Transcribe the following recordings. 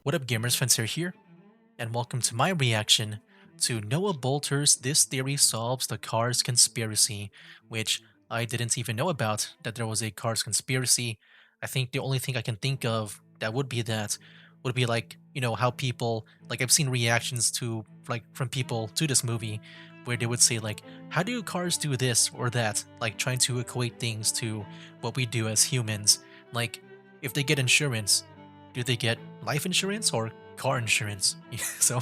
What up, gamers? Fencer here, and welcome to my reaction to Noah Boulter's "This Theory Solves the Cars Conspiracy," which I didn't even know about that there was a Cars conspiracy. I think the only thing I can think of that would be like how people like I've seen reactions to like from people to this movie where they would say like, how do cars do this or that, like trying to equate things to what we do as humans. Like if they get insurance, do they get life insurance or car insurance? So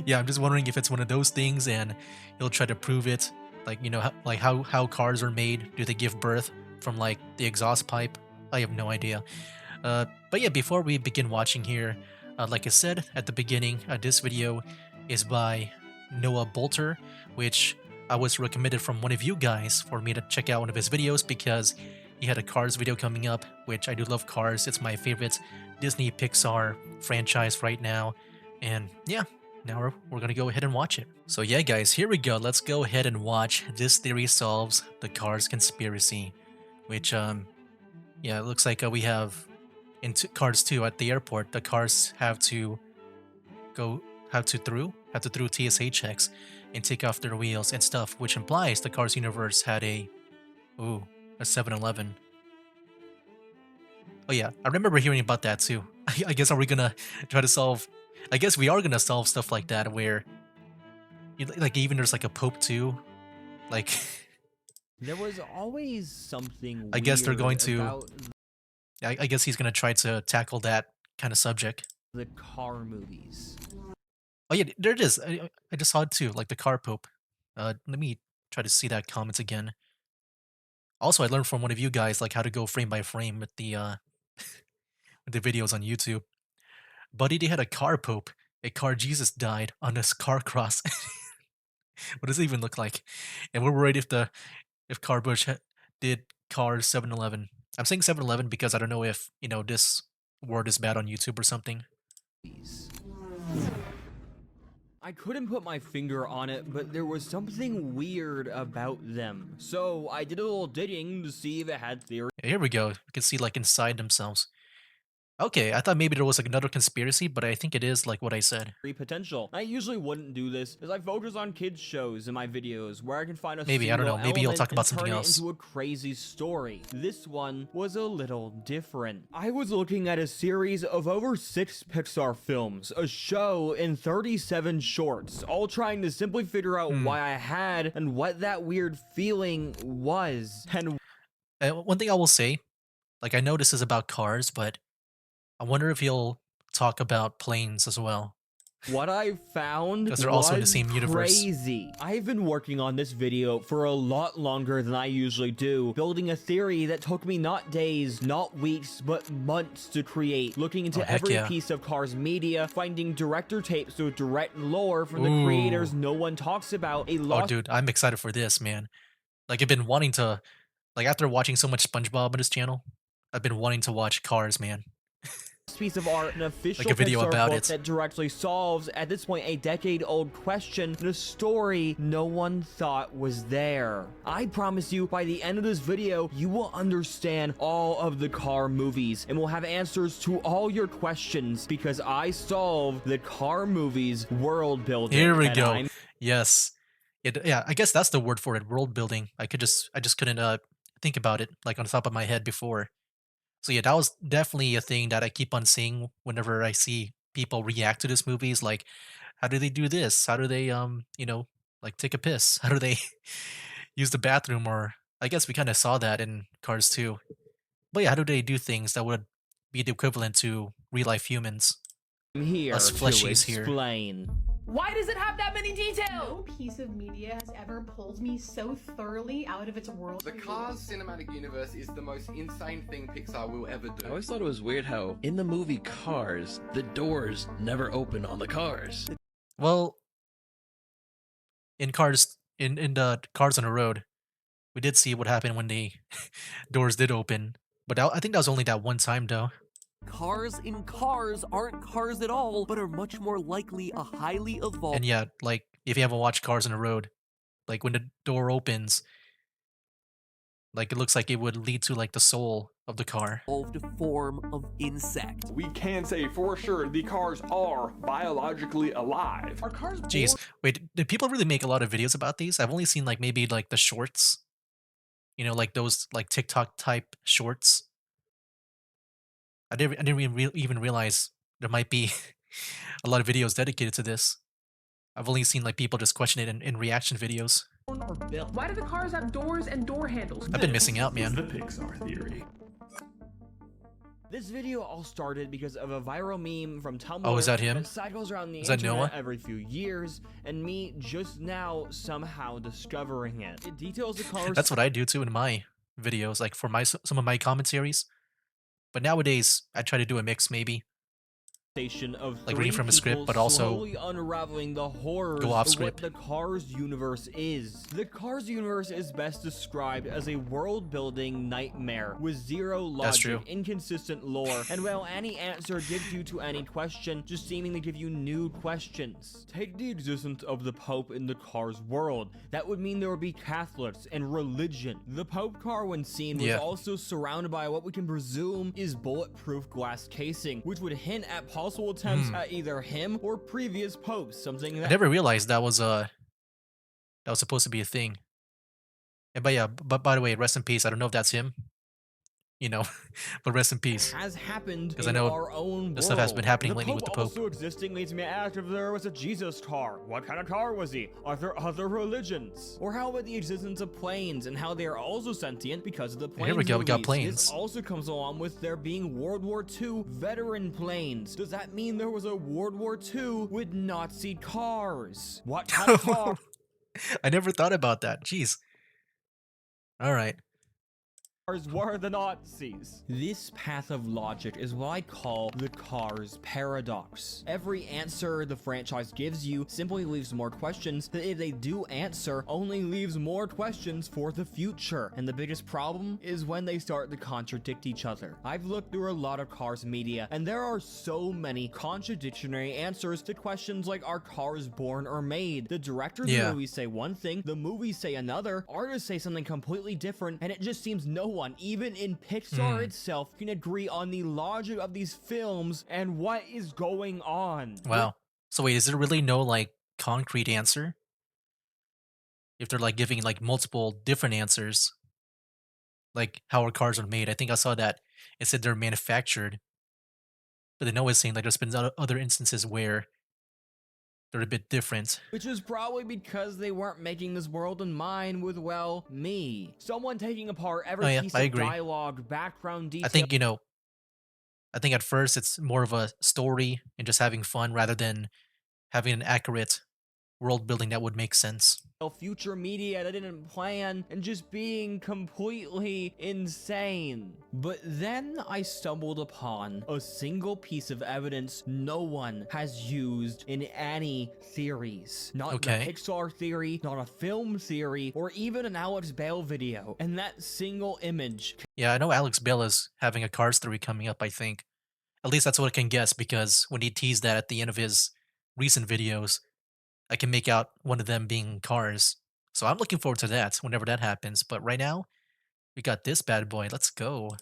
yeah, I'm just wondering if it's one of those things, and he'll try to prove it. Like like how cars are made. Do they give birth from like the exhaust pipe? I have no idea. But yeah, before we begin watching here, like I said at the beginning, this video is by Noah Boulter, which I was recommended from one of you guys for me to check out one of his videos because he had a Cars video coming up, which I do love Cars. It's my favorite Disney Pixar franchise right now. And yeah, now we're gonna go ahead and watch it. So yeah, guys, here we go. Let's go ahead and watch This Theory Solves the Cars Conspiracy, which yeah, it looks like we have in Cars 2 at the airport. The cars have to go have to through TSA checks and take off their wheels and stuff, which implies the Cars universe had a 7-Eleven. Oh yeah, I remember hearing about that too. I guess are we gonna try to solve? I guess we are gonna solve stuff like that where like even there's like a Pope too. Like There was always something I guess they're going weird to. about I guess he's gonna try to tackle that kind of subject. the car movies. Oh yeah, there it is. I just saw it too, like the car Pope. Let me try to see that comment again. Also, I learned from one of you guys like how to go frame by frame with the with the videos on YouTube. Buddy, they had a car Pope. A car Jesus died on this car cross. What does it even look like? And we're worried if Car Bush did car 7-Eleven. I'm saying 7-Eleven because I don't know if this word is bad on YouTube or something. I couldn't put my finger on it, but there was something weird about them. So I did a little digging to see if it had theory Here we go. We can see like inside themselves. Okay, I thought maybe there was like another conspiracy, but I think it is like what I said. potential. I usually wouldn't do this, as I focus on kids shows in my videos, where I can find a Maybe, I don't single know. Maybe you'll element talk about and something turn it else. into a crazy story. This one was a little different. I was looking at a series of over 6 Pixar films, a show, and 37 shorts, all trying to simply figure out why I had and what that weird feeling was. And One thing I will say, like I know this is about cars, but I wonder if he'll talk about planes as well. what I found 'Cause they're also in the was same universe. crazy. I've been working on this video for a lot longer than I usually do, building a theory that took me not days, not weeks, but months to create, looking into heck every yeah. piece of Cars media, finding director tapes with direct lore from the Ooh. creators no one talks about, a Oh, lost dude, I'm excited for this, man. Like I've been wanting to, like after watching so much SpongeBob on this channel, I've been wanting to watch Cars, man. piece of art, an official Like a video Pixar about book it. that directly solves, at this point, a decade-old question and a story no one thought was there. I promise you, by the end of this video, you will understand all of the car movies and will have answers to all your questions because I solved the car movies world building. Here we and go. I'm Yes. Yeah, I guess that's the word for it, world building. I just couldn't think about it like on the top of my head before. So yeah, that was definitely a thing that I keep on seeing whenever I see people react to these movies. Like, how do they do this? How do they like take a piss? How do they use the bathroom? Or I guess we kind of saw that in Cars too. But yeah, how do they do things that would be the equivalent to real life humans? here Us to fleshies here. explain. Why does it have that many details? No piece of media has ever pulled me so thoroughly out of its world. The Cars cinematic universe is the most insane thing Pixar will ever I do. always thought it was weird how, in the movie Cars, the doors never open on the cars. Well, in Cars, in the Cars on the Road, we did see what happened when the doors did open. But I think that was only that one time, though. Cars in Cars aren't cars at all, but are much more likely a highly evolved. And yeah, like if you haven't watched Cars on the Road, like when the door opens, Like it looks like it would lead to like the soul of the car. evolved form of insect. We can say for sure the cars are biologically alive. Are cars Jeez, wait, did people really make a lot of videos about these? I've only seen like maybe like the shorts, you know, like those like TikTok type shorts. I didn't even realize there might be a lot of videos dedicated to this. I've only seen like people just question it in reaction videos. born or built? Why do the cars have doors and door handles? I've been missing out, Is man. the Pixar theory. This video all started because of a viral meme from Tumblr Oh, is that him? that cycles around the Is that internet Noah? every few years, and me just now somehow discovering it. It details the car's That's what I do too in my videos, like for my some of my commentaries. But nowadays, I try to do a mix, maybe. station of Like three reading from a script, people but also slowly unraveling the horrors go off of script. what the Cars universe is. The Cars universe is best described as a world-building nightmare with zero That's true. logic, inconsistent lore, and while any answer gives you to any question, just seeming to give you new questions. Take the existence of the Pope in the Cars world. That would mean there would be Catholics and religion. The Pope car, when seen, was Yeah. also surrounded by what we can presume is bulletproof glass casing, which would hint at possible attempts at either him or previous popes, something I that never realized that was supposed to be a thing. And but yeah, but by the way, rest in peace. I don't know if that's him, you know, but rest in peace. has happened 'Cause I in know our own this stuff has world. been happening The lately Pope with the Pope. also existing leads me to ask if there was a Jesus car. What kind of car was he? Are there other religions? Or how about the existence of planes and how they are also sentient because of the planes Here we go, we got movies? planes. This also comes along with there being World War II veteran planes. Does that mean there was a World War II with Nazi cars? What kind of car? I never thought about that. Jeez. All right. Were the Nazis. This path of logic is what I call the Cars paradox. Every answer the franchise gives you simply leaves more questions that if they do answer only leaves more questions for the future. And the biggest problem is when they start to contradict each other. I've looked through a lot of Cars media and there are so many contradictory answers to questions like are cars born or made? The directors of Yeah. the movies say one thing, the movies say another, artists say something completely different, and it just seems no one, even in Pixar itself, can agree on the logic of these films and what is going on. Wow. So wait, is there really no like concrete answer? If they're like giving like multiple different answers, like how our cars are made. I think I saw that it said they're manufactured, but then Noah's saying like there's been other instances where they're a bit different. Which is probably because they weren't making this world in mind with, well, me. Someone taking apart every Oh, yeah, piece I of agree. dialogue, background detail. I think, you know, I think at first it's more of a story and just having fun rather than having an accurate world building that would make sense. future media that didn't plan and just being completely insane. But then I stumbled upon a single piece of evidence no one has used in any theories. Not Okay. a Pixar theory, not a film theory, or even an Alex Bale video. And that single image Yeah, I know Alex Bell is having a Cars 3 coming up, I think. At least that's what I can guess because when he teased that at the end of his recent videos, I can make out one of them being Cars. So I'm looking forward to that whenever that happens. But right now, we got this bad boy. Let's go.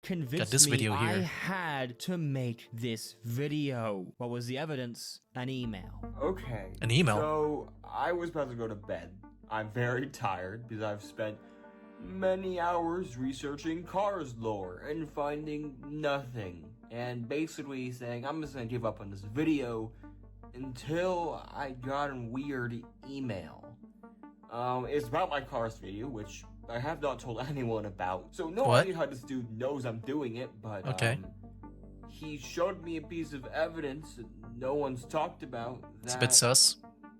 convinced this me video I here. had to make this video. What was the evidence? An email. Okay. An email? So I was about to go to bed. I'm very tired because I've spent many hours researching Cars lore and finding nothing. And basically saying I'm just gonna give up on this video until I got a weird email. It's about my Cars video, which I have not told anyone about. So no What? idea how this dude knows I'm doing it, but Okay. he showed me a piece of evidence that no one's talked about It's a bit sus.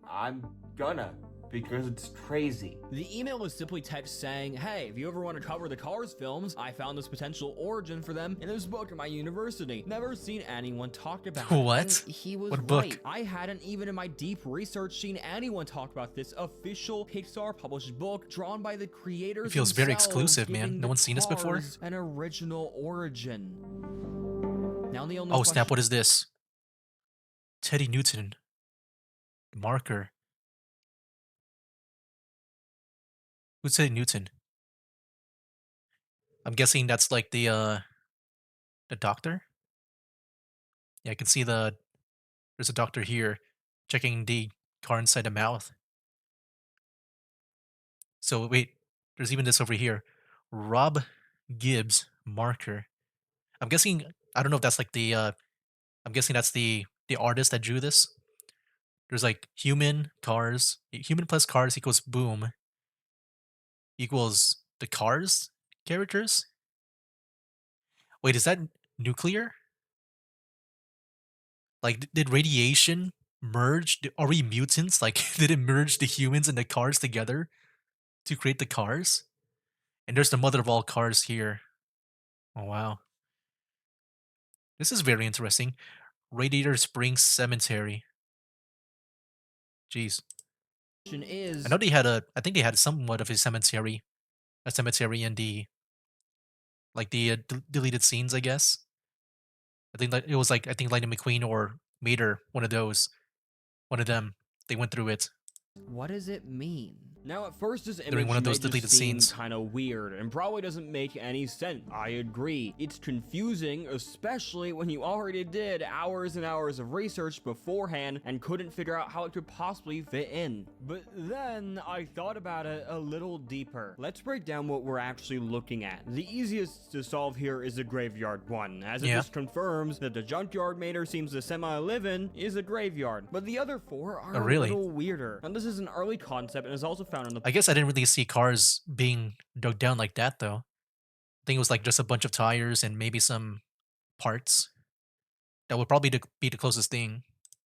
I'm gonna, because it's crazy. The email was simply text saying, hey, if you ever want to cover the Cars films, I found this potential origin for them in this book at my university. Never seen anyone talk about it. What? And he was What book? right. I hadn't even in my deep research seen anyone talk about this official Pixar published book drawn by the creators It feels very themselves, exclusive, man. giving No the one's seen this before? Cars an original origin. Now the only Oh, snap. question What is this? Teddy Newton. Marker. Who's Teddy Newton? I'm guessing that's like the doctor. Yeah, I can see there's a doctor here checking the car inside the mouth. So wait, there's even this over here. Rob Gibbs marker. I'm guessing I don't know if that's like I'm guessing that's the artist that drew this. There's like human plus cars equals boom equals the cars characters. Wait, is that nuclear? Like, did radiation merge? Are we mutants? Like, did it merge the humans and the cars together to create the cars? And there's the mother of all cars here. Oh, wow. This is very interesting. Radiator Springs Cemetery. Jeez. I Is know I think they had somewhat of a cemetery in the deleted scenes, I guess. I think that it was like, I think Lightning McQueen or Mater, one of them, they went through it what does it mean? Now, at first, this during image one of may those just deleted seem scenes. kind of weird and probably doesn't make any sense. I agree. It's confusing, especially when you already did hours and hours of research beforehand and couldn't figure out how it could possibly fit in. But then I thought about it a little deeper. Let's break down what we're actually looking at. The easiest to solve here is the graveyard one, as it Yeah. just confirms that the junkyard Mater seems to semi-live in is a graveyard. But the other four are Oh, really? a little weirder. And this is an early concept and is also found in the I guess I didn't really see cars being dug down like that, though. I think it was like just a bunch of tires and maybe some parts. That would probably be the closest thing.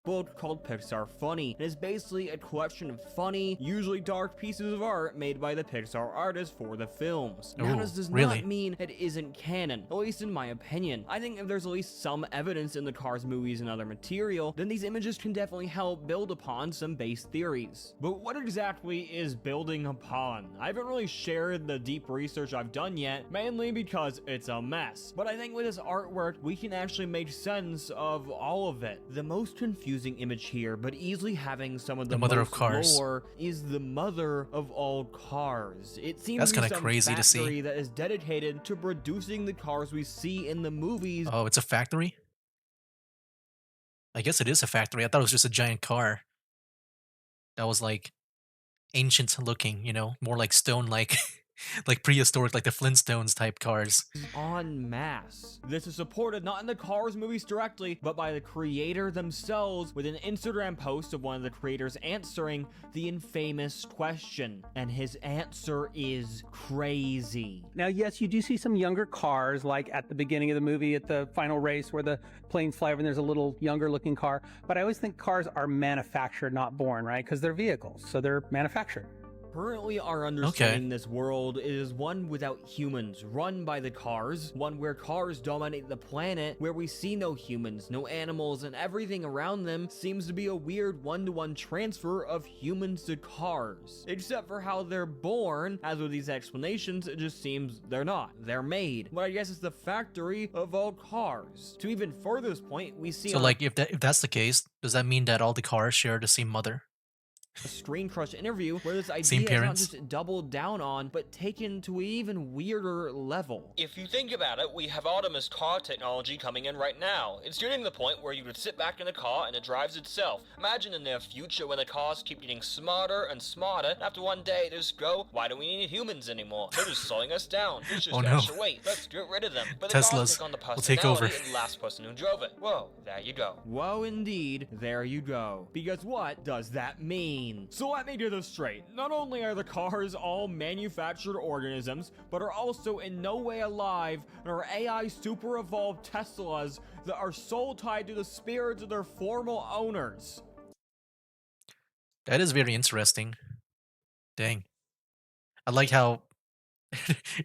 book called Pixar Funny. It is basically a collection of funny, usually dark pieces of art made by the Pixar artists for the films. Now, Ooh, this does really? not mean it isn't canon, at least in my opinion. I think if there's at least some evidence in the Cars movies and other material, then these images can definitely help build upon some base theories. But what exactly is building upon? I haven't really shared the deep research I've done yet, mainly because it's a mess. But I think with this artwork, we can actually make sense of all of it. The most confusing image here, but easily having some of the mother of most cars. lore, is the mother of all cars. It seems That's to be kinda some crazy to see. factory that is dedicated to producing the cars we see in the movies. Oh, it's a factory? I guess it is a factory. I thought it was just a giant car that was like ancient looking, more like stone like like prehistoric, like the Flintstones type cars. En masse. This is supported not in the Cars movies directly, but by the creator themselves with an Instagram post of one of the creators answering the infamous question. And his answer is crazy. Now, yes, you do see some younger cars, like at the beginning of the movie at the final race where the planes fly over and there's a little younger looking car. But I always think cars are manufactured, not born, right? Because they're vehicles, so they're manufactured. Currently, our understanding this world is one without humans, run by the cars, one where cars dominate the planet, where we see no humans, no animals, and everything around them seems to be a weird one-to-one transfer of humans to cars. Except for how they're born, as with these explanations, it just seems they're not. They're made. But I guess it's the factory of all cars. To even further this point, we see So like if that's the case, does that mean that all the cars share the same mother? a Screen Crush interview where this Same idea is not parents? just doubled down on, but taken to an even weirder level. If you think about it, we have autonomous car technology coming in right now. It's getting to the point where you could sit back in a car and it drives itself. Imagine in the future when the cars keep getting smarter and smarter, and after one day they just go, why do we need humans anymore? They're just slowing us down. It's just Oh, no. extra weight. Let's get rid of them. But the cars Teslas take on the will take over. personality of the last person who drove it. Whoa, there you go. Whoa, indeed, there you go. Because what does that mean? So let me get this straight. Not only are the cars all manufactured organisms, but are also in no way alive and are AI super evolved Teslas that are soul tied to the spirits of their former owners. That is very interesting. Dang. I like how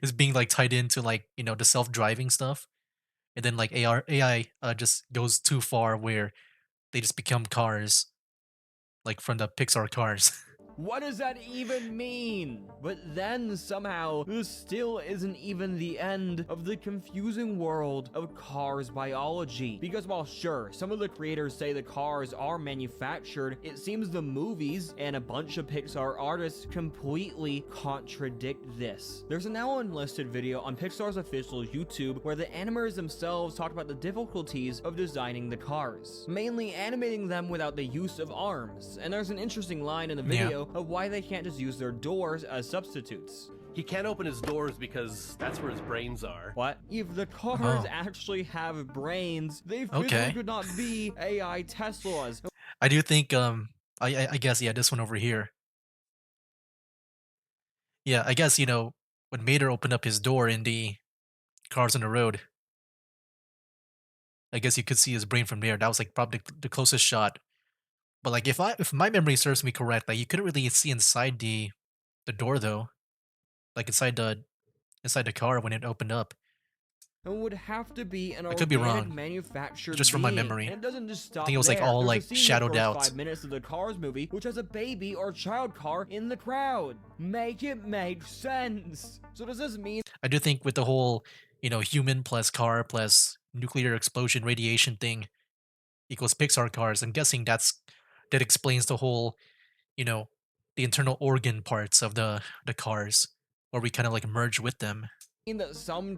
it's being like tied into like, the self-driving stuff. And then like AI just goes too far where they just become cars. Like from the Pixar cars. What does that even mean? But then somehow, this still isn't even the end of the confusing world of Cars biology. Because while sure, some of the creators say the cars are manufactured, it seems the movies and a bunch of Pixar artists completely contradict this. There's a now unlisted video on Pixar's official YouTube where the animators themselves talk about the difficulties of designing the cars, mainly animating them without the use of arms. And there's an interesting line in the video of why they can't just use their doors as substitutes. He can't open his doors because that's where his brains are. What? If the cars actually have brains, they physically could not be AI Teslas. I do think, I guess, yeah, this one over here. Yeah, I guess, you know, when Mater opened up his door in the Cars on the Road, I guess you could see his brain from there. That was like probably the closest shot. But like if my memory serves me correct, like you couldn't really see inside the door though. Like inside the car when it opened up. It would have to be an I could be organic wrong. manufactured Just from my being. memory. And it doesn't just stop I think it was like there. all There's a like scene in shadowed the first out. 5 minutes of the Cars movie, which has a baby or child car in the crowd. Make it make sense. So does this mean I do think with the whole, you know, human plus car plus nuclear explosion radiation thing equals Pixar cars, I'm guessing that explains the whole, you know, the internal organ parts of the cars, where we kind of like merge with them. that some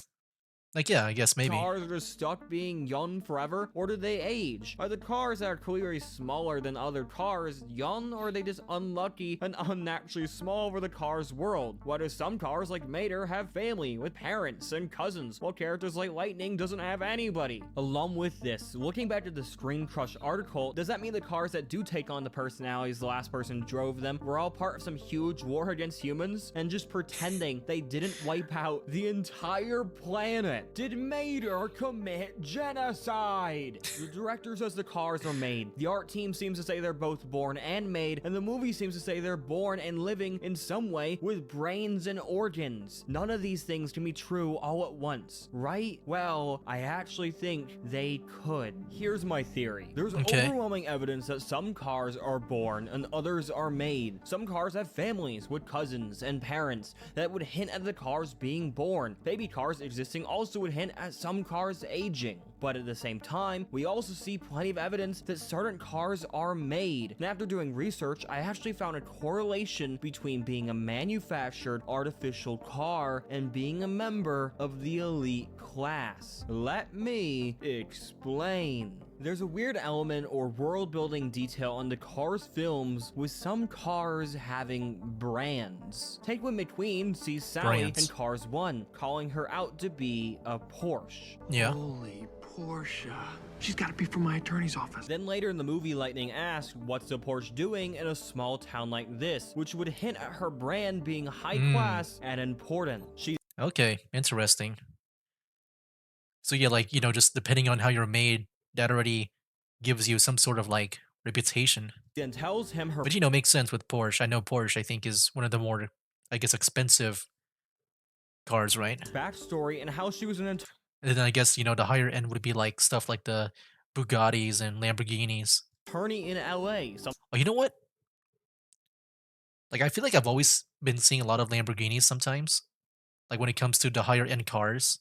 Like, yeah, I guess maybe. cars are just stuck being young forever, or do they age? Are the cars that are clearly smaller than other cars young, or are they just unlucky and unnaturally small for the Cars world? Why do some cars like Mater have family with parents and cousins, while characters like Lightning doesn't have anybody? Along with this, looking back to the Screen Crush article, does that mean the cars that do take on the personalities the last person drove them were all part of some huge war against humans, and just pretending they didn't wipe out the entire planet? Did Mater commit genocide? The director says the cars are made. The art team seems to say they're both born and made, and the movie seems to say they're born and living in some way with brains and organs. None of these things can be true all at once, right? Well, I actually think they could. Here's my theory. There's overwhelming evidence that some cars are born and others are made. Some cars have families with cousins and parents that would hint at the cars being born. Baby cars existing also would hint at some cars aging. But at the same time, we also see plenty of evidence that certain cars are made. And after doing research, I actually found a correlation between being a manufactured artificial car and being a member of the elite class. Let me explain. There's a weird element or world building detail in the Cars films, with some cars having brands. Take when McQueen sees Sally in Cars 1, calling her out to be a Porsche. Yeah. Holy Porsche. She's got to be from my attorney's office. Then later in the movie, Lightning asks, what's the Porsche doing in a small town like this? Which would hint at her brand being high class and important. Okay, interesting. So yeah, like, you know, just depending on how you're made, that already gives you some sort of like reputation. Then tells him her But you know, makes sense with Porsche. I know Porsche, I think, is one of the more, I guess, expensive cars, right? backstory and how she was an And then I guess, you know, the higher end would be like stuff like the Bugattis and Lamborghinis. attorney in LA. Oh, you know what? Like, I feel like I've always been seeing a lot of Lamborghinis sometimes, like when it comes to the higher end cars.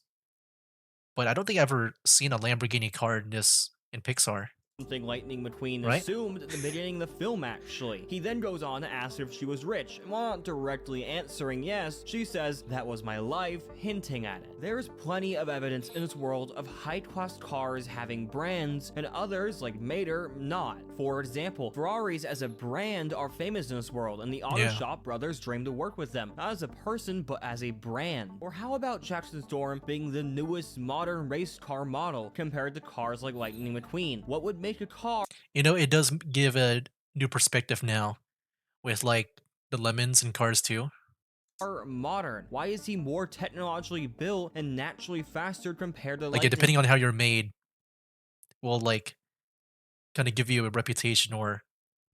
But I don't think I've ever seen a Lamborghini car in Pixar. Something Lightning McQueen Right? assumed at the beginning of the film, actually. He then goes on to ask if she was rich, and while not directly answering yes, she says, that was my life, hinting at it. There's plenty of evidence in this world of high-class cars having brands, and others, like Mater, not. For example, Ferraris as a brand are famous in this world, and the auto shop brothers dream to work with them, not as a person, but as a brand. Or how about Jackson Storm being the newest modern race car model, compared to cars like Lightning McQueen? What would make a car You know, it does give a new perspective now with like the lemons in Cars 2. modern? Why is he more technologically built and naturally faster compared to Like, yeah, depending on how you're made, will like kind of give you a reputation or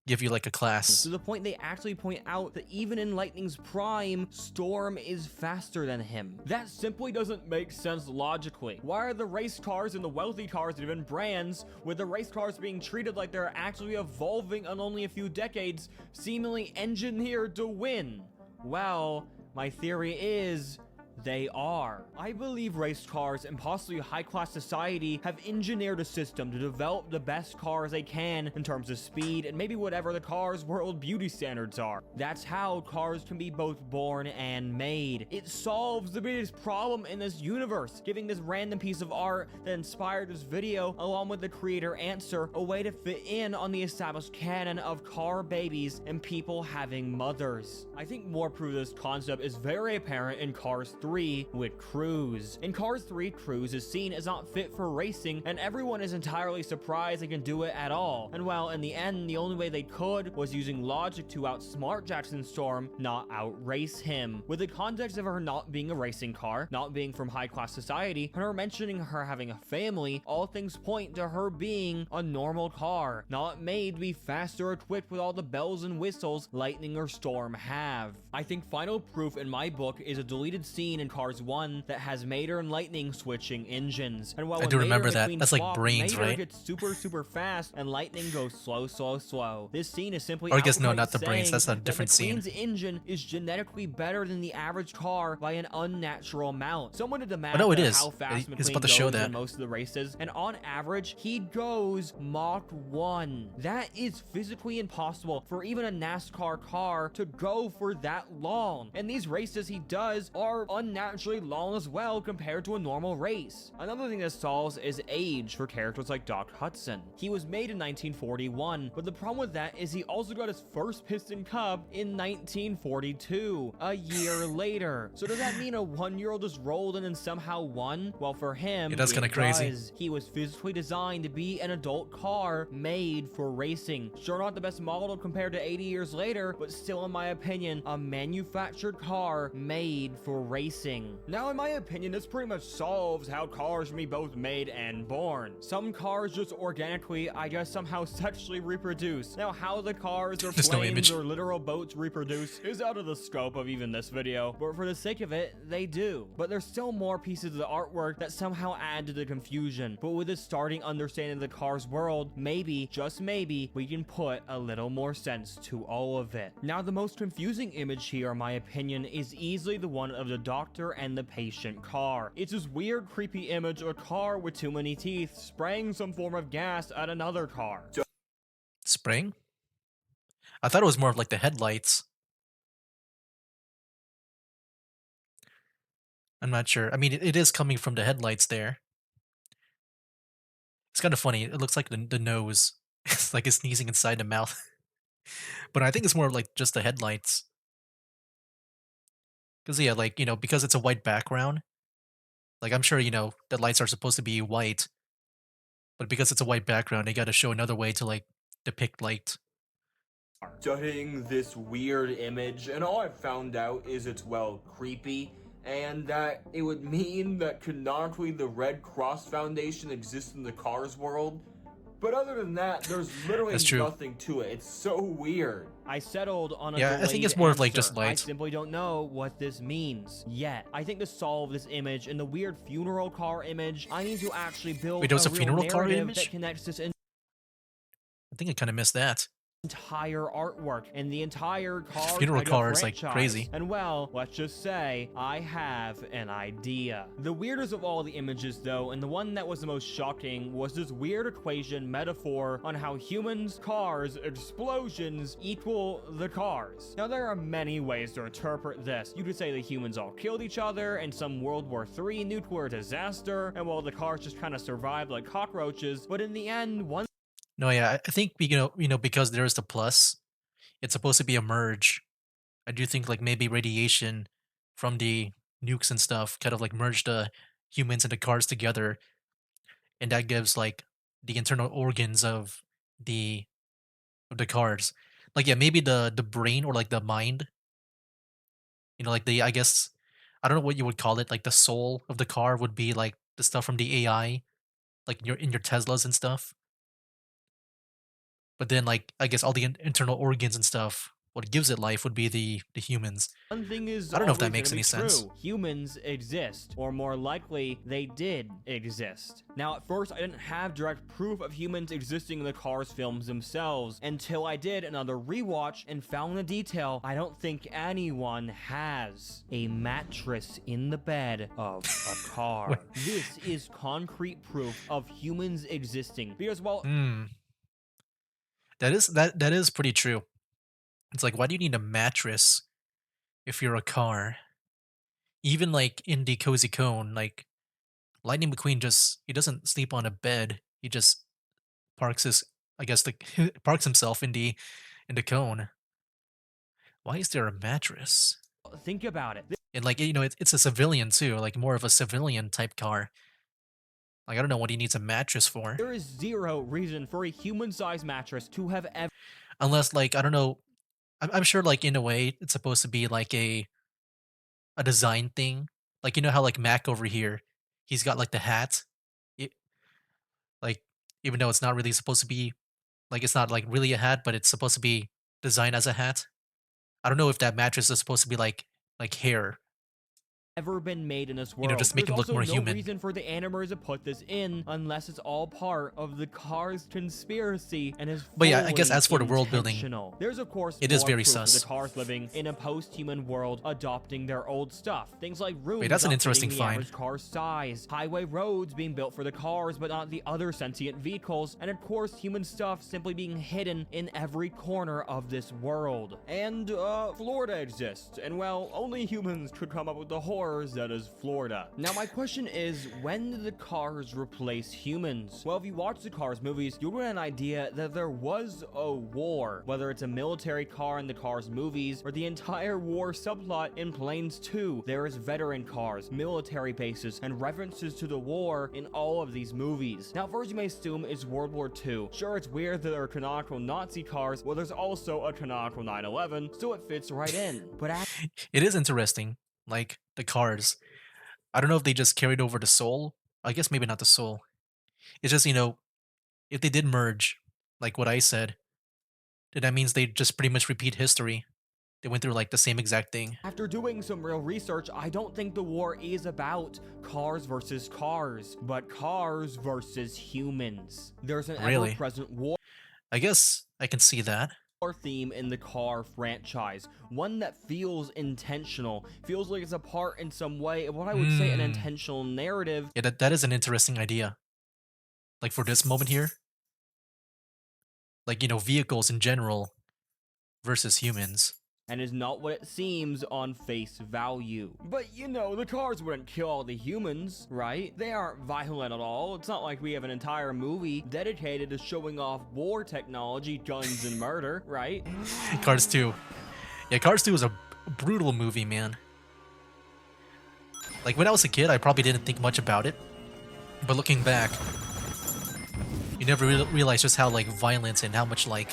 give you like a class. To the point they actually point out that even in Lightning's prime, Storm is faster than him. That simply doesn't make sense logically. Why are the race cars and the wealthy cars even brands, with the race cars being treated like they're actually evolving in only a few decades, seemingly engineered to win? Well, my theory is they are. I believe race cars and possibly high-class society have engineered a system to develop the best cars they can in terms of speed and maybe whatever the car's world beauty standards are. That's how cars can be both born and made. It solves the biggest problem in this universe, giving this random piece of art that inspired this video, along with the creator answer, a way to fit in on the established canon of car babies and people having mothers. I think more proof of this concept is very apparent in Cars 3 with Cruz. In Cars 3, Cruz is seen as not fit for racing, and everyone is entirely surprised they can do it at all. And while in the end, the only way they could was using logic to outsmart Jackson Storm, not outrace him. With the context of her not being a racing car, not being from high-class society, and her mentioning her having a family, all things point to her being a normal car, not made to be fast or equipped with all the bells and whistles Lightning or Storm have. I think final proof in my book is a deleted scene in Cars 1 that has Mater and Lightning switching engines. And while I when do Mater remember and that. Queen That's like swap, brains, Mater right? gets super fast and Lightning goes slow. This scene is simply Or I guess no, outright not the brains. That's a saying different that the scene. Queen's engine is genetically better than the average car by an unnatural amount. Someone did the math no, it of is. how fast He's McQueen about to show goes that. in most of the races, and on average, he goes Mach 1. That is physically impossible for even a NASCAR car to go for that long. And these races he does are unnaturally long as well compared to a normal race. Another thing that solves is age for characters like Doc Hudson. He was made in 1941, but the problem with that is he also got his first piston cub in 1942, a year later. So does that mean a 1-year-old just rolled in and somehow won? Well, for him, Yeah, that's kinda it crazy. does. He was physically designed to be an adult car made for racing. Sure, not the best model compared to 80 years later, but still, in my opinion, a manufactured car made for racing. Now, in my opinion, this pretty much solves how cars can be both made and born. Some cars just organically, I guess, somehow sexually reproduce. Now, how the cars or There's no planes image. or literal boats reproduce is out of the scope of even this video, but for the sake of it, they do. But there's still more pieces of the artwork that somehow add to the confusion. But with a starting understanding of the car's world, maybe, just maybe, we can put a little more sense to all of it. Now, the most confusing image here, in my opinion, is easily the one of the doctor and the patient car. It's this weird, creepy image of a car with too many teeth spraying some form of gas at another car. Spring? I thought it was more of like the headlights. I'm not sure. I mean, it is coming from the headlights there. It's kind of funny. It looks like the nose. It's like it's sneezing inside the mouth. But I think it's more like just the headlights. Because, yeah, like, because it's a white background, like, I'm sure, the lights are supposed to be white, but because it's a white background, they got to show another way to, like, depict light. Studying this weird image, and all I've found out is it's, well, creepy, and that it would mean that canonically the Red Cross Foundation exists in the Cars world. But other than that, there's literally That's true. nothing to it. It's so weird. I settled on a Yeah, I think delayed it's more of, like, answer. just I light. simply don't know what this means yet. I think to solve this image and the weird funeral car image, I need to actually build Wait, there was a real funeral car narrative image? that connects this I think I kind of missed that. entire artwork and the entire car Funeral car is, like, crazy. And well, let's just say I have an idea. The weirdest of all the images though, and the one that was the most shocking, was this weird equation metaphor on how humans, cars, explosions equal the cars. Now there are many ways to interpret this. You could say the humans all killed each other in some World War III nuclear disaster, and while the cars just kind of survived like cockroaches, but in the end, one No, yeah, I think, because there is the plus, it's supposed to be a merge. I do think, like, maybe radiation from the nukes and stuff kind of, like, merged the humans and the cars together, and that gives, like, the internal organs of the cars. Like, yeah, maybe the brain or, like, the mind, like, I guess, I don't know what you would call it, like, the soul of the car would be, like, the stuff from the AI, like, in your Teslas and stuff. But then, like, I guess all the internal organs and stuff, what gives it life would be the humans. One thing is I don't know if that always going makes to be any sense. true. Humans exist, or more likely, they did exist. Now, at first, I didn't have direct proof of humans existing in the Cars films themselves, until I did another rewatch and found a detail I don't think anyone has. A mattress in the bed of a car. This is concrete proof of humans existing, because, well, That is pretty true. It's like, why do you need a mattress if you're a car? Even like in the Cozy Cone, like Lightning McQueen he doesn't sleep on a bed. He just parks his I guess the parks himself in the cone. Why is there a mattress? think about it. And like it's a civilian too, like more of a civilian type car. Like I don't know what he needs a mattress for. There is zero reason for a human-sized mattress to have ever Unless like I don't know, I'm sure like in a way it's supposed to be like a design thing. Like you know how like Mac over here, he's got like the hat. It, like even though it's not really supposed to be like it's not like really a hat, but it's supposed to be designed as a hat. I don't know if that mattress is supposed to be like hair. ever been made in this You know, world. just make There's him look also more no human. reason for the animators to put this in unless it's all part of the Cars conspiracy and is But yeah, I guess fully as for the world building, intentional. There's of course it more is very proof of sus. the Cars living in a post-human world, adopting their old stuff. Things like rooms Wait, that's an not interesting fitting the find. average car's size, highway roads being built for the cars but not the other sentient vehicles, and of course human stuff simply being hidden in every corner of this world. And Florida exists, and well, only humans could come up with the horrors that is Florida. Now my question is, when did the Cars replace humans? Well, if you watch the Cars movies, you'll get an idea that there was a war, whether it's a military car in the Cars movies or the entire war subplot in Planes 2. There is veteran cars, military bases, and references to the war in all of these movies. Now first you may assume it's World War II. Sure, it's weird that there are canonical Nazi cars, well there's also a canonical 911, so it fits right in. But It is interesting, like the cars. I don't know if they just carried over the soul. I guess maybe not the soul. It's just, if they did merge, like what I said, then that means they just pretty much repeat history. They went through like the same exact thing. after doing some real research, I don't think the war is about cars versus cars, but cars versus humans. There's an Really? ever-present war I guess I can see that. theme in the Car franchise, one that feels intentional, feels like it's a part in some way of what I would say an intentional narrative. Yeah, that is an interesting idea. Like for this moment here, like vehicles in general versus humans. And is not what it seems on face value. But the cars wouldn't kill all the humans, right? They aren't violent at all. It's not like we have an entire movie dedicated to showing off war technology, guns, and murder, right? Cars 2. Yeah, Cars 2 is a brutal movie, man. Like when I was a kid, I probably didn't think much about it. But looking back, you never realize just how like violent and how much like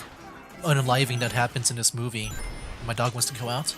unaliving that happens in this movie. My dog wants to go out.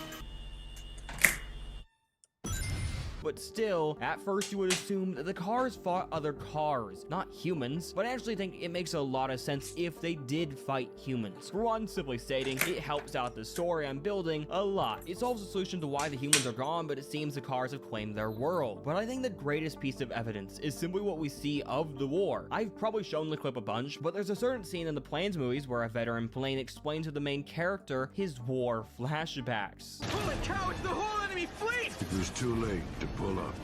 But still, at first you would assume that the cars fought other cars, not humans. But I actually think it makes a lot of sense if they did fight humans. For one, simply stating, it helps out the story I'm building a lot. It solves the solution to why the humans are gone, but it seems the cars have claimed their world. But I think the greatest piece of evidence is simply what we see of the war. I've probably shown the clip a bunch, but there's a certain scene in the Planes movies where a veteran plane explains to the main character his war flashbacks. Holy cow, it's the whole enemy fleet! It was too late to pull up.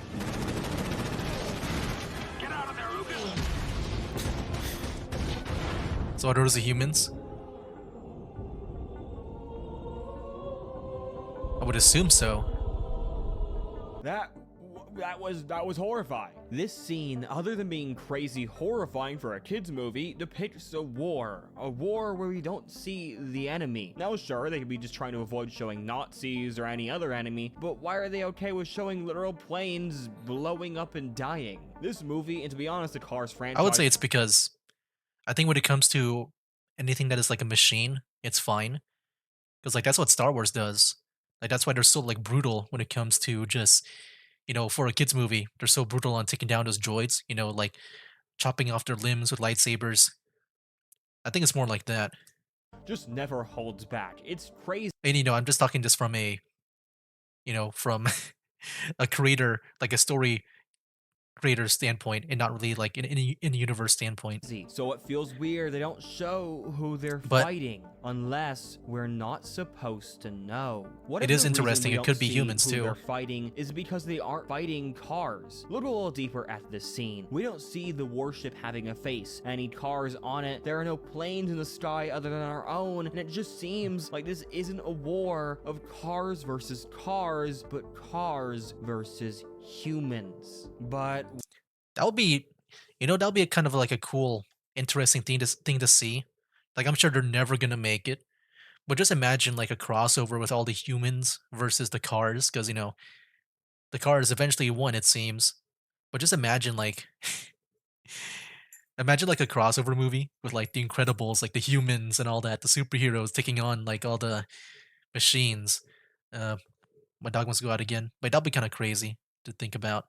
Get out of there, Lucas! So are those the humans? I would assume so. That was horrifying. This scene, other than being crazy horrifying for a kids movie, depicts a war where we don't see the enemy. Now sure, they could be just trying to avoid showing Nazis or any other enemy, but why are they okay with showing literal planes blowing up and dying? This movie, and to be honest, the Cars franchise— I would say it's because I think when it comes to anything that is like a machine, it's fine. Because like that's what Star Wars does. Like that's why they're so like brutal when it comes to just for a kids movie, they're so brutal on taking down those droids, like chopping off their limbs with lightsabers. I think it's more like that. just never holds back. It's crazy. And I'm just talking just from a, from a creator, like a story creator standpoint, and not really like in the universe standpoint. So it feels weird they don't show who they're But fighting unless we're not supposed to know. What it if is the reason interesting. we It don't could be see humans who too. they're fighting is because they aren't fighting cars. Look a little deeper at this scene. We don't see the warship having a face, any cars on it. There are no planes in the sky other than our own, and it just seems like this isn't a war of cars versus cars, but cars versus humans. But That would be, that would be a kind of like a cool, interesting thing to see. Like, I'm sure they're never gonna make it, but just imagine like a crossover with all the humans versus the cars, because the cars eventually won, it seems. But just imagine like, imagine like a crossover movie with like the Incredibles, like the humans and all that, the superheroes taking on like all the machines. My dog wants to go out again, but that'd be kind of crazy to think about.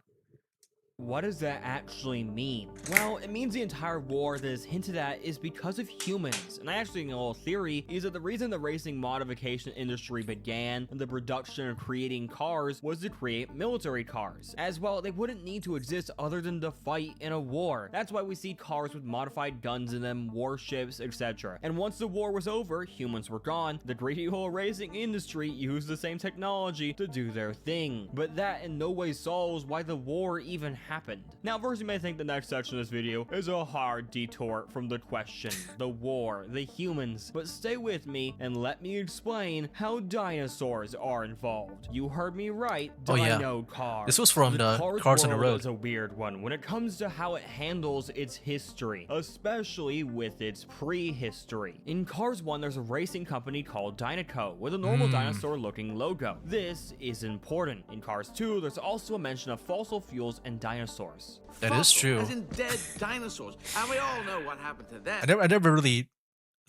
what does that actually mean? Well, it means the entire war that is hinted at is because of humans. And I actually think a little theory is that the reason the racing modification industry began and the production of creating cars was to create military cars. As well, they wouldn't need to exist other than to fight in a war. That's why we see cars with modified guns in them, warships, etc. And once the war was over, humans were gone, the great evil racing industry used the same technology to do their thing. But that in no way solves why the war even happened. Now, first you may think the next section of this video is a hard detour from the question, the war, the humans, but stay with me and let me explain how dinosaurs are involved. You heard me right, Oh, yeah. dino cars. This was from the Cars on the world Road. is a weird one when it comes to how it handles its history, especially with its prehistory. In Cars 1, there's a racing company called Dinoco with a normal dinosaur-looking logo. This is important. In Cars 2, there's also a mention of fossil fuels and dinosaurs. That is true. As in dead dinosaurs. And we all know what happened to them. I never really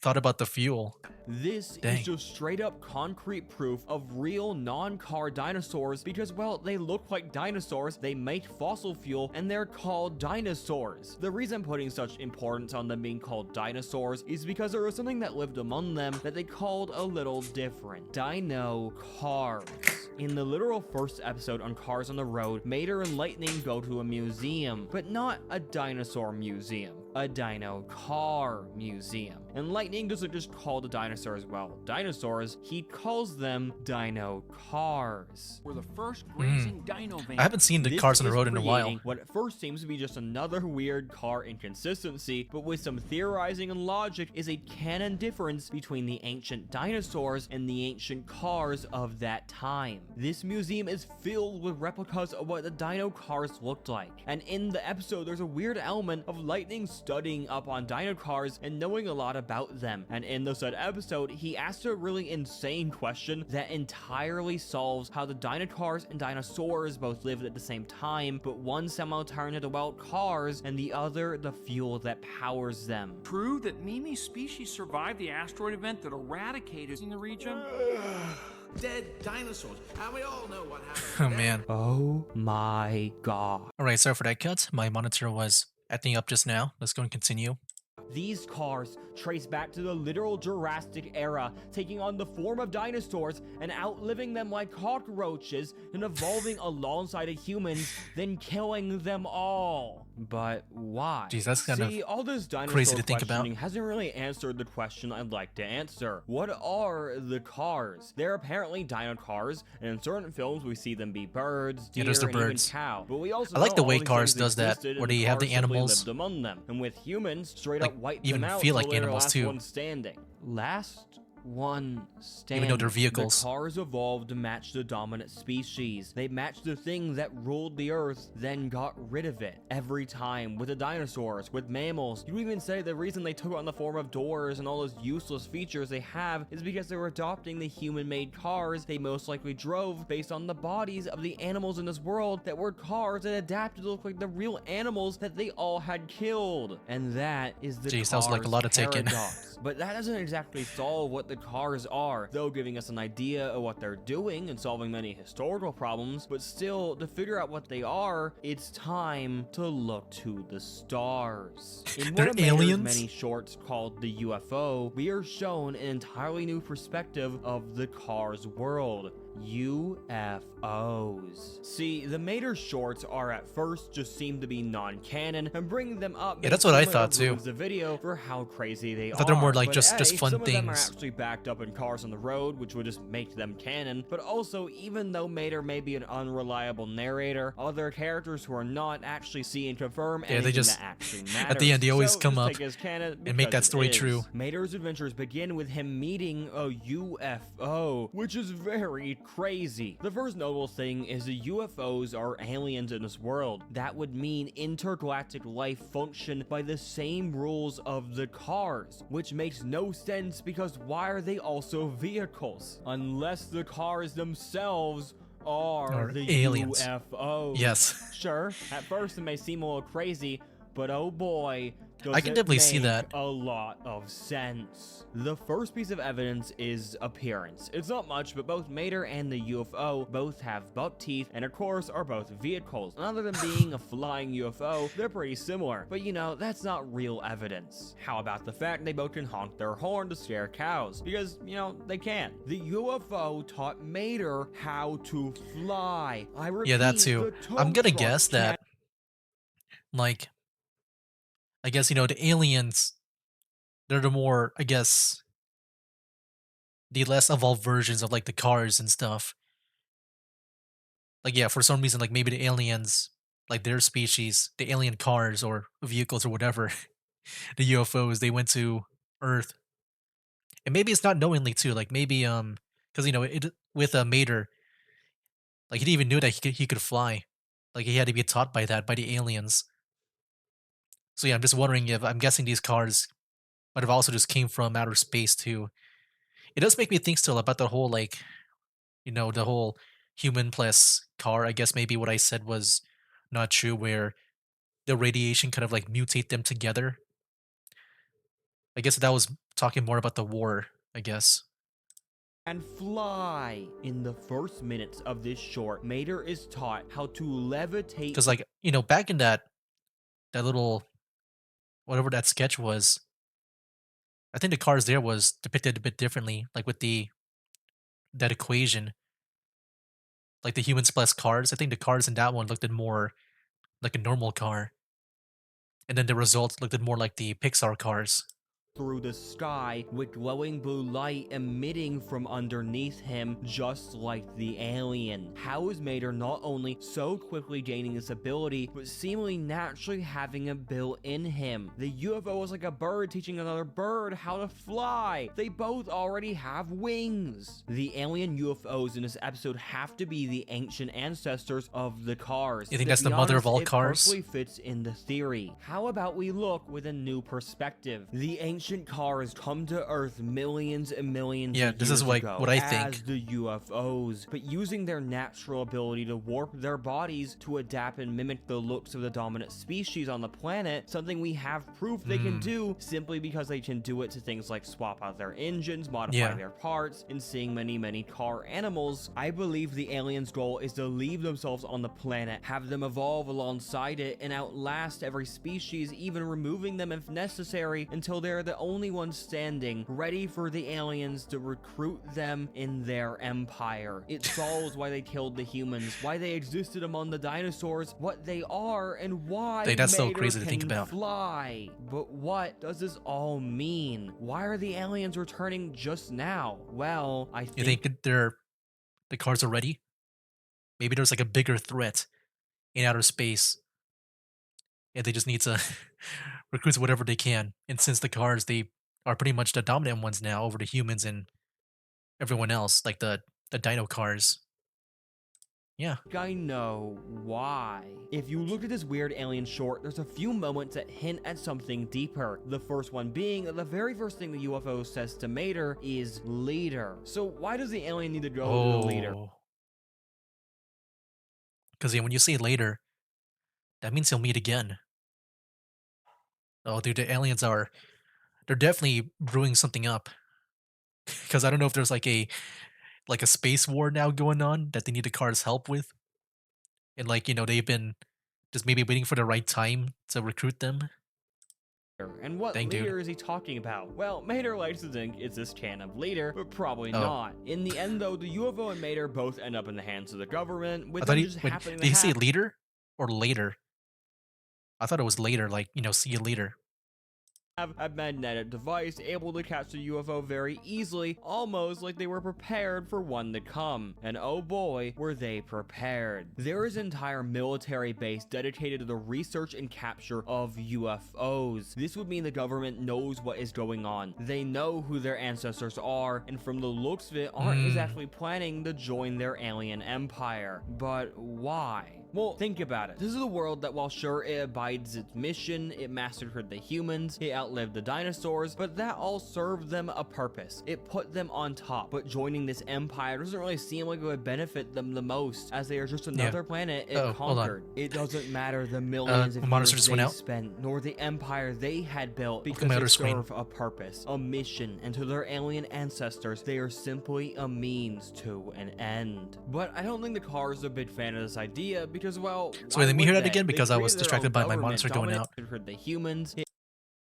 thought about the fuel. This Dang. is just straight up concrete proof of real non-car dinosaurs because, well, they look like dinosaurs, they make fossil fuel, and they're called dinosaurs. The reason I'm putting such importance on them being called dinosaurs is because there was something that lived among them that they called a little different. Dino cars. In the literal first episode on Cars on the Road, Mater and Lightning go to a museum, but not a dinosaur museum, a dino car museum. And Lightning doesn't just call the dinosaurs, well, dinosaurs, he calls them dino cars. We're the first racing dino van. I haven't seen the This Cars on the is Road in a while. creating what at first seems to be just another weird car inconsistency, but with some theorizing and logic is a canon difference between the ancient dinosaurs and the ancient cars of that time. This museum is filled with replicas of what the dino cars looked like. And in the episode, there's a weird element of Lightning studying up on dino cars and knowing a lot about them. And in the said episode, he asked a really insane question that entirely solves how the dino cars and dinosaurs both lived at the same time, but one somehow turned into wild cars and the other the fuel that powers them. True that Mimi's species survived the asteroid event that eradicated in the region? Dead dinosaurs. And we all know what happened. Oh man. Oh my god. Alright, sorry for that cut. My monitor was acting up just now. Let's go and continue. These cars trace back to the literal Jurassic era, taking on the form of dinosaurs and outliving them like cockroaches and evolving alongside of humans, then killing them all. But why? Jeez, that's kind See, of all this dinosaur crazy to think about. questioning hasn't really answered the question I'd like to answer. What are the cars? They're apparently dino cars, and in certain films we see them be birds, deer, Yeah, there's the and even birds. cow. But we also I like know the all way these Cars things does that, existed where and they have the cars simply animals. lived among them. And with humans, straight Like, up wipe even them out feel like till they're the animals, last too. one standing. Last one standing. Even though they're vehicles. The cars evolved to match the dominant species. They matched the thing that ruled the earth, then got rid of it. Every time, with the dinosaurs, with mammals. You even say the reason they took on the form of doors and all those useless features they have is because they were adopting the human-made cars they most likely drove based on the bodies of the animals in this world that were cars that adapted to look like the real animals that they all had killed. And that is the Jeez, that was like a lot of taking. paradox. But that doesn't exactly solve what the cars are, though giving us an idea of what they're doing and solving many historical problems. But still, to figure out what they are, it's time to look to the stars. In one They're of Mater's aliens? many shorts called The UFO, we are shown an entirely new perspective of the Cars world. UFOs. See, the Mater shorts are at first just seem to be non-canon, and bringing them up Yeah, that's what I thought too. the video for how crazy they I thought they were more like but just A, fun some of them are things. actually backed up in Cars on the Road, which would just make them canon. But also, even though Mater may be an unreliable narrator, other characters who are not actually see and confirm Yeah, they anything just that actually matters. at the end they always So come just up take it as canon and make that because it story is. true. Mater's adventures begin with him meeting a UFO, which is very crazy. The first notable thing is the UFOs are aliens in this world. That would mean intergalactic life function by the same rules of the cars, which makes no sense because why are they also vehicles? Unless the cars themselves are the aliens. UFOs. Yes. Sure, at first it may seem a little crazy, but oh boy, does I can it definitely see make that. a lot of sense. The first piece of evidence is appearance. It's not much, but both Mater and the UFO both have buck teeth and of course are both vehicles. And other than being a flying UFO, they're pretty similar. But you know, that's not real evidence. How about the fact they both can honk their horn to scare cows? Because, you know, they can. The UFO taught Mater how to fly. I repeat, Yeah, that too. the I'm tow gonna truck guess that, like, I guess, you know, the aliens, they're the more, I guess, the less evolved versions of like the cars and stuff. Like, yeah, for some reason, like maybe the aliens, like their species, the alien cars or vehicles or whatever, the UFOs, they went to Earth. And maybe it's not knowingly too. Like maybe because you know it with a Mater, like he didn't even knew that he could fly. Like he had to be taught by that by the aliens. So yeah, I'm just wondering if I'm guessing these cars might have also just came from outer space too. It does make me think still about the whole like, you know, the whole human plus car. I guess maybe what I said was not true, where the radiation kind of like mutate them together. I guess that was talking more about the war, I guess. and fly. In the first minutes of this short, Mater is taught how to levitate. Because like, you know, back in that little whatever that sketch was, I think the cars there was depicted a bit differently, like with the that equation. Like the humans plus cars. I think the cars in that one looked at more like a normal car. And then the results looked at more like the Pixar cars. Through the sky with glowing blue light emitting from underneath him, just like the alien. How is Mater not only so quickly gaining this ability, but seemingly naturally having it built in him? The UFO was like a bird teaching another bird how to fly. They both already have wings. The alien UFOs in this episode have to be the ancient ancestors of the cars. You think To that's be the mother of honest, all it cars? perfectly fits in the theory. How about we look with a new perspective? The ancient cars come to Earth millions and millions Yeah, of this years is like ago what I as think. the UFOs, but using their natural ability to warp their bodies to adapt and mimic the looks of the dominant species on the planet, something we have proof they can do simply because they can do it to things like swap out their engines, modify their parts, and seeing many car animals. I believe the aliens' goal is to leave themselves on the planet, have them evolve alongside it, and outlast every species, even removing them if necessary, until they're the only ones standing, ready for the aliens to recruit them in their empire. It solves why they killed the humans, why they existed among the dinosaurs, what they are, and why Like, that's so Mater crazy to think can about. fly. But what does this all mean? Why are the aliens returning just now? Well, I You think that the cars are ready? Maybe there's like a bigger threat in outer space. And they just need to recruit whatever they can. And since the cars, they are pretty much the dominant ones now over the humans and everyone else, like the dino cars. Yeah. I know why. If you look at this weird alien short, there's a few moments that hint at something deeper. The first one being that the very first thing the UFO says to Mater is leader. So why does the alien need to go to the leader? Because when you say later, that means he'll meet again. Oh, dude, the aliens are they're definitely brewing something up because I don't know if there's like a space war now going on that they need the car's help with, and like they've been just maybe waiting for the right time to recruit them. And what Dang, dude. leader is he talking about? Well, Mater likes to think it's this can of leader, but probably Oh. not. In the end, though, the UFO and Mater both end up in the hands of the government, with I thought them just wait, happening did to he say have leader or later? I thought it was later, like see you later. a magnetic device able to catch the UFO very easily, almost like they were prepared for one to come. And oh boy, were they prepared. There is an entire military base dedicated to the research and capture of UFOs. This would mean the government knows what is going on. They know who their ancestors are, and from the looks of it, aren't exactly planning to join their alien empire. But why? Well, think about it. This is a world that, while sure it abides its mission, it massacred the humans, it outlived the dinosaurs, but that all served them a purpose. It put them on top. But joining this empire doesn't really seem like it would benefit them the most, as they are just another planet it conquered. It doesn't matter the millions of years they spent, nor the empire they had built, because they serve a purpose, a mission, and to their alien ancestors, they are simply a means to an end. But I don't think the Cars are a big fan of this idea, because, well, so let me hear that again because I was distracted by my monitor going out. The humans.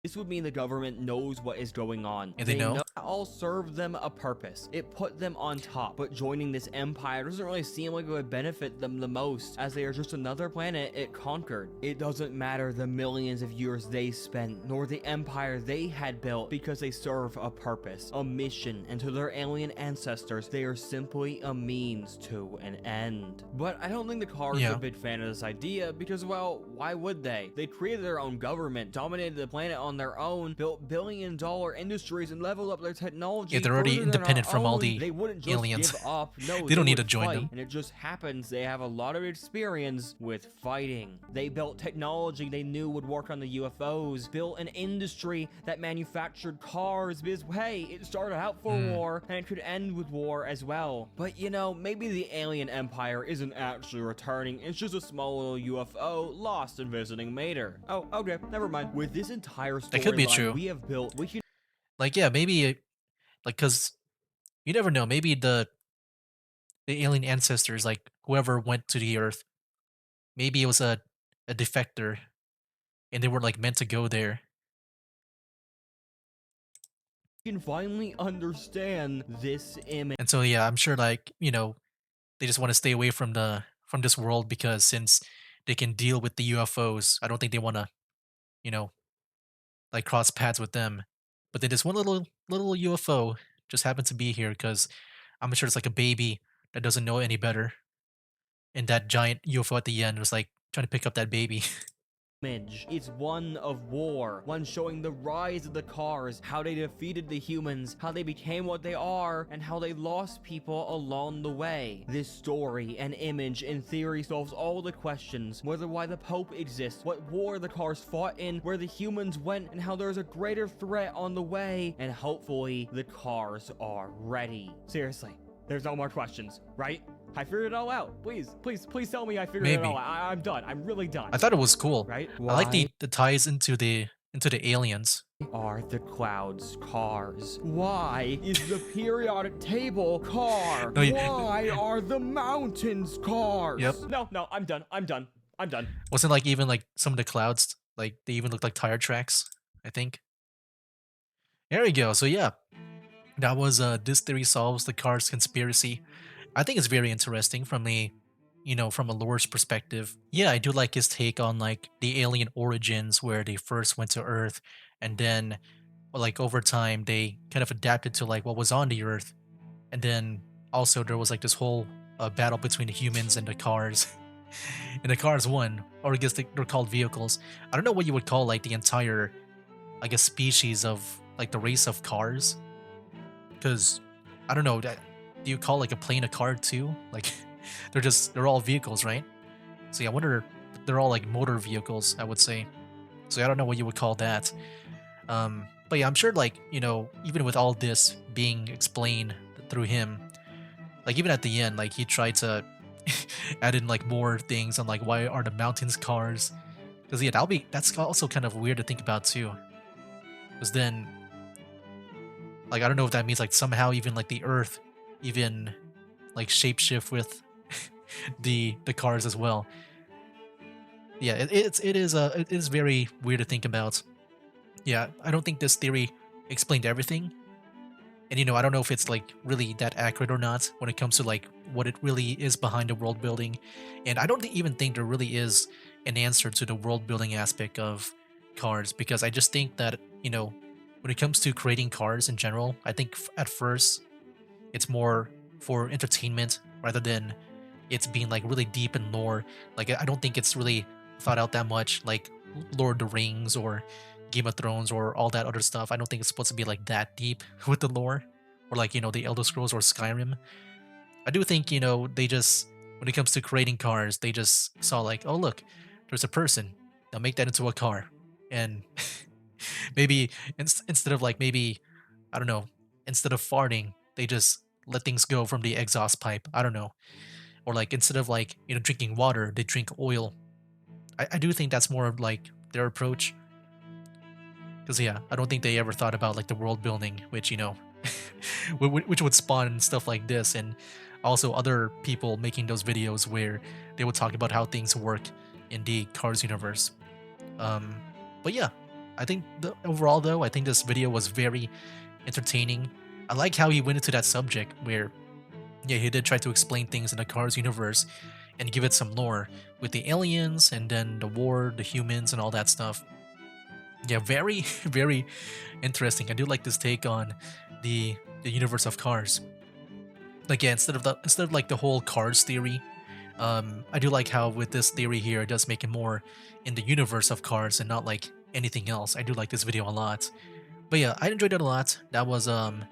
This would mean the government knows what is going on. And they know that all served them a purpose. It put them on top. But joining this empire doesn't really seem like it would benefit them the most, as they are just another planet it conquered. It doesn't matter the millions of years they spent, nor the empire they had built, because they serve a purpose, a mission, and to their alien ancestors, they are simply a means to an end. But I don't think the Cars are a big fan of this idea, because, well, why would they? They created their own government, dominated the planet on their own, built billion-dollar industries, and leveled up their technology. Yeah, they're already independent from all the they wouldn't just aliens. Give up. No, they don't need to would join fight, them. And it just happens they have a lot of experience with fighting. They built technology they knew would work on the UFOs, built an industry that manufactured cars, because, hey, it started out for war, and it could end with war as well. But, maybe the alien empire isn't actually returning. It's just a small little UFO lost in visiting Mater. Oh, okay, never mind. With this entire that could be true. We have built, we can, like, yeah, maybe, like, because you never know. Maybe the alien ancestors, like whoever went to the Earth, maybe it was a defector, and they were like meant to go there. can finally understand this image. And so yeah, I'm sure like they just want to stay away from this world because since they can deal with the UFOs, I don't think they want to like cross paths with them. But then this one little UFO just happened to be here because I'm sure it's like a baby that doesn't know any better, and that giant UFO at the end was like trying to pick up that baby. It's one of war, one showing the rise of the Cars, how they defeated the humans, how they became what they are, and how they lost people along the way. This story and image in theory solves all the questions, whether why the Pope exists, what war the Cars fought in, where the humans went, and how there's a greater threat on the way, and hopefully the Cars are ready. Seriously, there's no more questions, right? I figured it all out. Please tell me I figured it all out. I'm done. I'm really done. I thought it was cool. Right? I like the ties into the aliens. Are the clouds cars? Why is the periodic table car? Why are the mountains cars? Yep. No, I'm done. I'm done. Wasn't like even like some of the clouds, like they even looked like tire tracks, I think. There we go. So yeah, that was This Theory Solves the Cars Conspiracy. I think it's very interesting from a from a lore's perspective. Yeah, I do like his take on like the alien origins where they first went to Earth and then like over time they kind of adapted to like what was on the Earth. And then also there was like this whole battle between the humans and the Cars. And the Cars won, or I guess they're called vehicles. I don't know what you would call like the entire, I guess, species of like the race of cars. Because I don't know, do you call like a plane a car too? Like they're all vehicles, right? So yeah, I wonder if they're all like motor vehicles, I would say. So I don't know what you would call that. But yeah, I'm sure like, even with all this being explained through him, like even at the end, like he tried to add in like more things on like why are the mountains cars? Because yeah, that's also kind of weird to think about too. Because then Like, I don't know if that means like somehow even like the Earth even like shapeshift with the cars as well. Yeah, it is very weird to think about. Yeah, I don't think this theory explained everything. And I don't know if it's like really that accurate or not when it comes to like what it really is behind the world building. And I don't even think there really is an answer to the world building aspect of cars, because I just think that, when it comes to creating cars in general, I think at first it's more for entertainment rather than it's being like really deep in lore. Like, I don't think it's really thought out that much, like Lord of the Rings or Game of Thrones or all that other stuff. I don't think it's supposed to be like that deep with the lore, or like, the Elder Scrolls or Skyrim. I do think, they just, when it comes to creating cars, they just saw like, oh look, there's a person. They'll make that into a car. And maybe instead of like, maybe, I don't know, instead of farting, they just let things go from the exhaust pipe. I don't know. Or like, instead of like, drinking water, they drink oil. I do think that's more of like their approach. Because yeah, I don't think they ever thought about like the world building, which, which would spawn stuff like this, and also other people making those videos where they would talk about how things work in the Cars universe. But yeah, I think overall though, I think this video was very entertaining. I like how he went into that subject where, yeah, he did try to explain things in the Cars universe and give it some lore with the aliens and then the war, the humans, and all that stuff. Yeah, very, very interesting. I do like this take on the universe of Cars. Like, yeah, instead of like the whole Cars theory, I do like how with this theory here, it does make it more in the universe of Cars and not like anything else. I do like this video a lot. But yeah, I enjoyed it a lot. That was Noah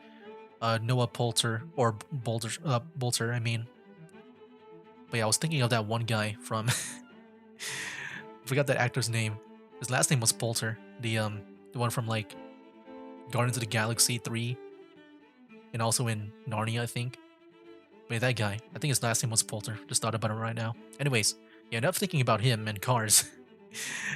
Boulter, or Boulter, I mean. But yeah, I was thinking of that one guy from I forgot that actor's name. His last name was Boulter, the one from like Guardians of the Galaxy 3, and also in Narnia, I think. But yeah, that guy, I think his last name was Boulter. Just thought about it right now. Anyways, yeah, enough thinking about him and cars.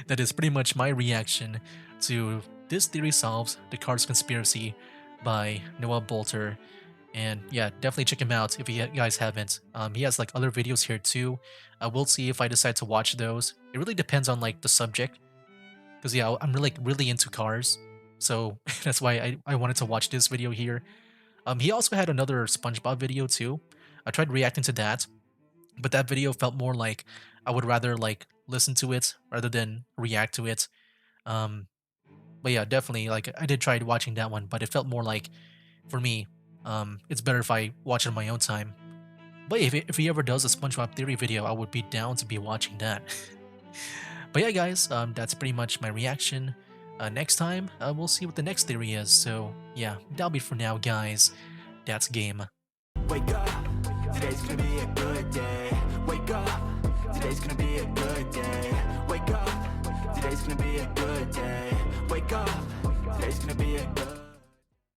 That is pretty much my reaction to This Theory Solves the Cars Conspiracy by Noah Boulter. And yeah, definitely check him out if you guys haven't. He has like other videos here too. We'll see if I decide to watch those. It really depends on like the subject. Because yeah, I'm really into cars. So that's why I wanted to watch this video here. He also had another SpongeBob video too. I tried reacting to that, but that video felt more like I would rather like listen to it rather than react to it. But yeah, definitely, like, I did try watching that one, but it felt more like, for me, it's better if I watch it on my own time. But if he ever does a SpongeBob theory video, I would be down to be watching that. But yeah, guys, that's pretty much my reaction. Next time, we'll see what the next theory is. So yeah, that'll be for now, guys. That's game. Wake up, today's gonna be a good day. Wake up, today's gonna be a good day. Wake up, today's gonna be a good day. Wake up, today's gonna be a good